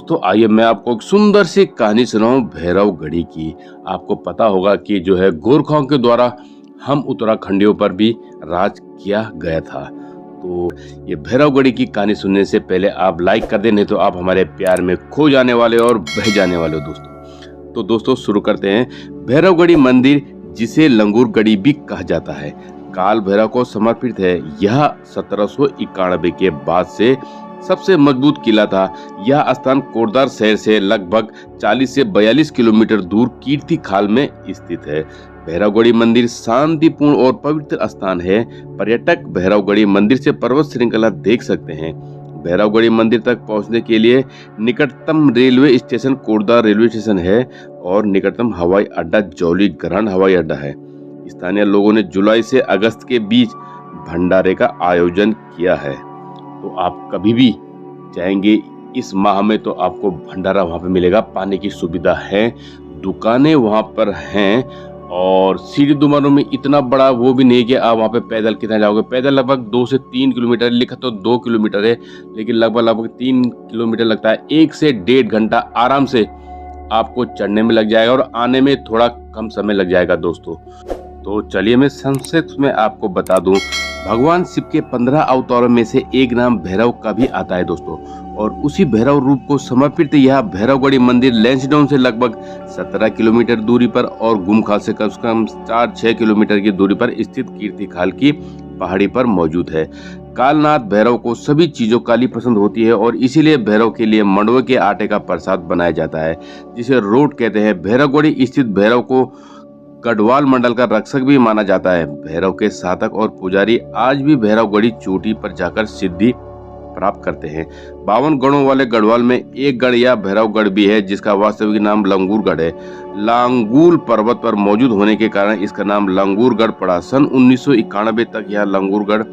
दोस्तों आइए मैं आपको एक सुंदर सी कहानी सुनाऊं भैरवगढ़ी की। आपको पता होगा कि जो है गोरखाओं के द्वारा हम उत्तराखंडियों पर भी राज किया गया था। तो ये भैरवगढ़ी की कहानी सुनने से पहले आप लाइक कर दें, नहीं तो आप हमारे प्यार में खो जाने वाले और बह जाने वाले हो दोस्तों। तो दोस्तों शुरू करते हैं। भैरवगढ़ी मंदिर, जिसे लंगूरगढ़ी भी कहा जाता है, काल भैरव को समर्पित है। यह 1791 के बाद से सबसे मजबूत किला था। यह स्थान कोटद्वार शहर से लगभग 40 से 42 किलोमीटर दूर कीर्ति खाल में स्थित है। भैरवगढ़ी मंदिर शांतिपूर्ण और पवित्र स्थान है। पर्यटक भैरवगढ़ी मंदिर से पर्वत श्रृंखला देख सकते हैं। भैरवगढ़ी मंदिर तक पहुंचने के लिए निकटतम railway station Kotdwar railway station है और निकटतम हवाई अड्डा जौली ग्रांड हवाई अड्डा है। स्थानीय लोगों ने जुलाई से अगस्त के बीच भंडारे का आयोजन किया है। तो आप कभी भी जाएंगे इस माह में तो आपको भंडारा वहां पे मिलेगा। पानी की सुविधा है, दुकानें वहां पर हैं और सीढ़ी दुमानों में इतना बड़ा वो भी नहीं कि आप वहां पे पैदल कितना जाओगे। पैदल लगभग 2 से 3 किलोमीटर, लिखा तो 2 किलोमीटर है लेकिन लगभग 3 किलोमीटर लगता है। 1 से 1.5 घंटा आराम से आपको चढ़ने में लग जाएगा और आने में थोड़ा कम समय लग जाएगा दोस्तों। तो चलिए मैं संक्षिप्त में आपको बता दूं, भगवान शिव के 15 अवतारों में से एक नाम भैरव का भी आता है दोस्तों, और उसी भैरव रूप को समर्पित यह भैरवगढ़ी मंदिर लैंसडाउन से लगभग 17 किलोमीटर दूरी पर और गुमखाल से कम 4-6 किलोमीटर की दूरी पर स्थित कीर्ति खाल की पहाड़ी पर मौजूद है। कालनाथ भैरव को सभी चीजों काली पसंद होती है और इसीलिए भैरव के लिए मंडवे के आटे का प्रसाद बनाया जाता है, जिसे रोट कहते हैं। भैरवगढ़ी स्थित भैरव को गढ़वाल मंडल का रक्षक भी माना जाता है। भैरव के साधक और पुजारी आज भी भैरवगढ़ी चोटी पर जाकर सिद्धि प्राप्त करते हैं। 52 गढ़ों वाले गढ़वाल में एक गढ़ या भैरवगढ़ भी है, जिसका वास्तविक नाम लंगूरगढ़ है। लांगूल पर्वत पर मौजूद होने के कारण इसका नाम लंगूरगढ़ पड़ा। सन 1991 तक यह लंगूरगढ़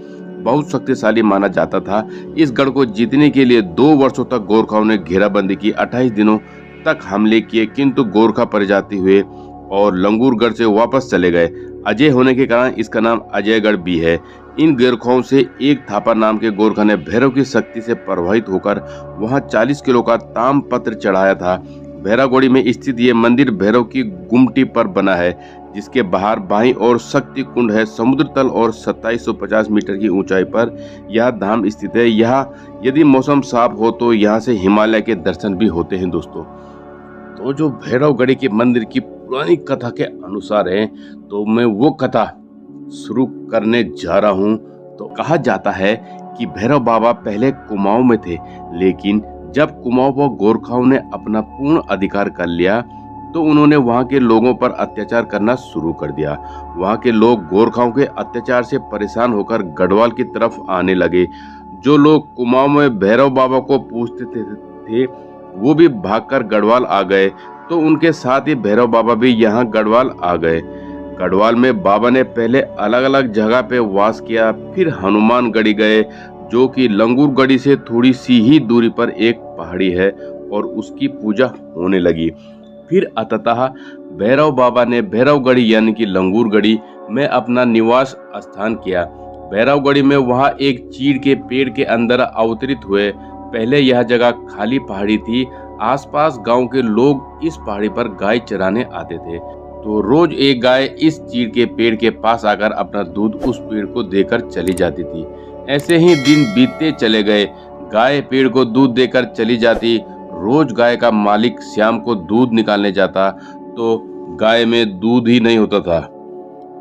बहुत शक्तिशाली माना जाता था। इस गढ़ को जीतने के लिए 2 वर्षों तक गोरखाओं ने घेराबंदी की। 28 दिनों तक हमले किए, किंतु गोरखा पराजित हुए और लंगूरगढ़ से वापस चले गए। अजय होने के कारण इसका नाम अजयगढ़ भी है। इन गोरखाओं से एक थापा नाम के गोरखा ने भैरव की शक्ति से प्रभावित होकर वहां 40 किलो का ताम पत्र चढ़ाया था। भैरवगढ़ी में स्थित ये मंदिर भैरव की गुमटी पर बना है, जिसके बाहर बाईं ओर शक्ति कुंड है। समुद्र तल और 2750 मीटर की ऊंचाई पर यह धाम स्थित है। यहाँ यदि मौसम साफ हो तो यहाँ से हिमालय के दर्शन भी होते हैं दोस्तों। तो जो भैरवगढ़ी के मंदिर की पुरानी कथा के अनुसार है, तो मैं वो कथा शुरू करने जा रहा हूँ। तो कहा जाता है कि भैरव बाबा पहले कुमाऊं में थे, लेकिन जब कुमाऊं पर गोरखाओं ने अपना पूर्ण अधिकार कर लिया तो उन्होंने वहां के लोगों पर अत्याचार करना शुरू कर दिया। वहां के लोग गोरखाओं के अत्याचार से परेशान होकर गढ़वाल की तरफ आने लगे। जो लोग कुमाऊं में भैरव बाबा को पूजते थे वो भी भागकर गढ़वाल आ गए, तो उनके साथ ही भैरव बाबा भी यहाँ गढ़वाल आ गए। गढ़वाल में बाबा ने पहले अलग अलग जगह पे वास किया, फिर हनुमानगढ़ी गए, जो कि लंगूरगढ़ी से थोड़ी सी ही दूरी पर एक पहाड़ी है, और उसकी पूजा होने लगी। फिर अंततः भैरव बाबा ने भैरवगढ़ी यानी कि लंगूरगढ़ी में अपना निवास स्थान किया। भैरवगढ़ी में वहाँ एक चीड़ के पेड़ के अंदर अवतरित हुए। पहले यह जगह खाली पहाड़ी थी। आसपास गांव के लोग इस पहाड़ी पर गाय चराने आते थे, तो रोज एक गाय इस चीड़ के पेड़ के पास आकर अपना दूध उस पेड़ को देकर चली जाती थी। ऐसे ही दिन बीतते चले गए। गाय पेड़ को दूध देकर चली जाती। रोज गाय का मालिक शाम को दूध निकालने जाता तो गाय में दूध ही नहीं होता था।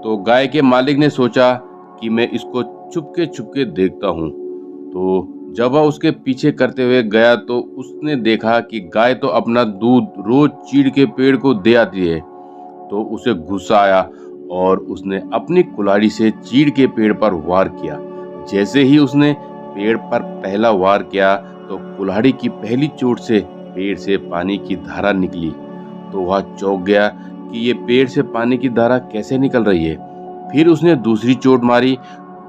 तो गाय के मालिक ने सोचा कि मैं इसको चुपके देखता हूँ। तो जब वह उसके पीछे करते हुए गया तो उसने देखा कि गाय तो अपना दूध रोज चीड़ के पेड़ को दे आती है। तो उसे गुस्सा आया और उसने अपनी कुल्हाड़ी से चीड़ के पेड़ पर वार किया। जैसे ही उसने पेड़ पर पहला वार किया तो कुल्हाड़ी की पहली चोट से पेड़ से पानी की धारा निकली। तो वह चौंक गया कि ये पेड़ से पानी की धारा कैसे निकल रही है। फिर उसने दूसरी चोट मारी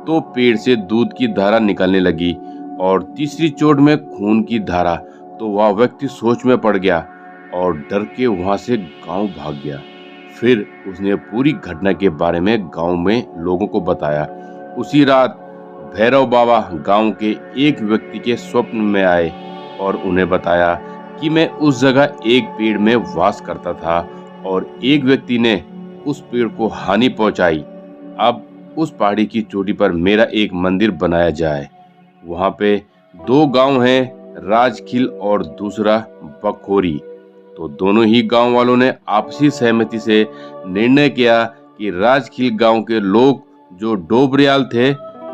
तो पेड़ से दूध की धारा निकलने लगी, और तीसरी चोट में खून की धारा। तो वह व्यक्ति सोच में पड़ गया और डर के वहां से गांव भाग गया। फिर उसने पूरी घटना के बारे में गांव में लोगों को बताया। उसी रात भैरव बाबा गांव के एक व्यक्ति के स्वप्न में आए और उन्हें बताया कि मैं उस जगह एक पेड़ में वास करता था और एक व्यक्ति ने उस पेड़ को हानि पहुंचाई। अब उस पहाड़ी की चोटी पर मेरा एक मंदिर बनाया जाए। वहां पे दो गांव हैं, राजखील और दूसरा बखोरी। तो दोनों ही गांव वालों ने आपसी सहमति से निर्णय किया कि राजखील गांव के लोग जो डोबरियाल थे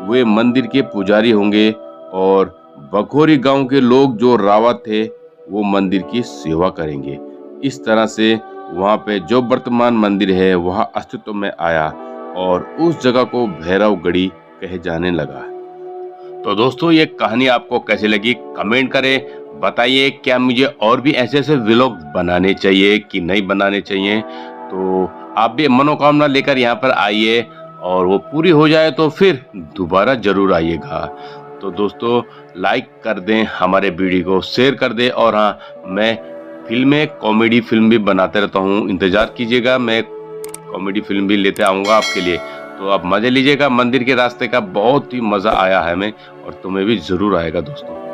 वे मंदिर के पुजारी होंगे और बखोरी गांव के लोग जो रावत थे वो मंदिर की सेवा करेंगे। इस तरह से वहां पे जो वर्तमान मंदिर है वह अस्तित्व में आया और उस जगह को भैरवगढ़ी कहे जाने लगा। तो दोस्तों ये कहानी आपको कैसी लगी कमेंट करें, बताइए क्या मुझे और भी ऐसे ऐसे व्लॉग बनाने चाहिए कि नहीं बनाने चाहिए। तो आप भी मनोकामना लेकर यहाँ पर आइए और वो पूरी हो जाए तो फिर दोबारा जरूर आइएगा। तो दोस्तों लाइक कर दें, हमारे वीडियो को शेयर कर दें और हाँ, मैं फिल्में कॉमेडी फिल्म भी बनाते रहता हूँ, इंतजार कीजिएगा, मैं कॉमेडी फिल्म भी लेते आऊँगा आपके लिए। तो आप मजे लीजिएगा। मंदिर के रास्ते का बहुत ही मज़ा आया है हमें और तुम्हें भी ज़रूर आएगा दोस्तों।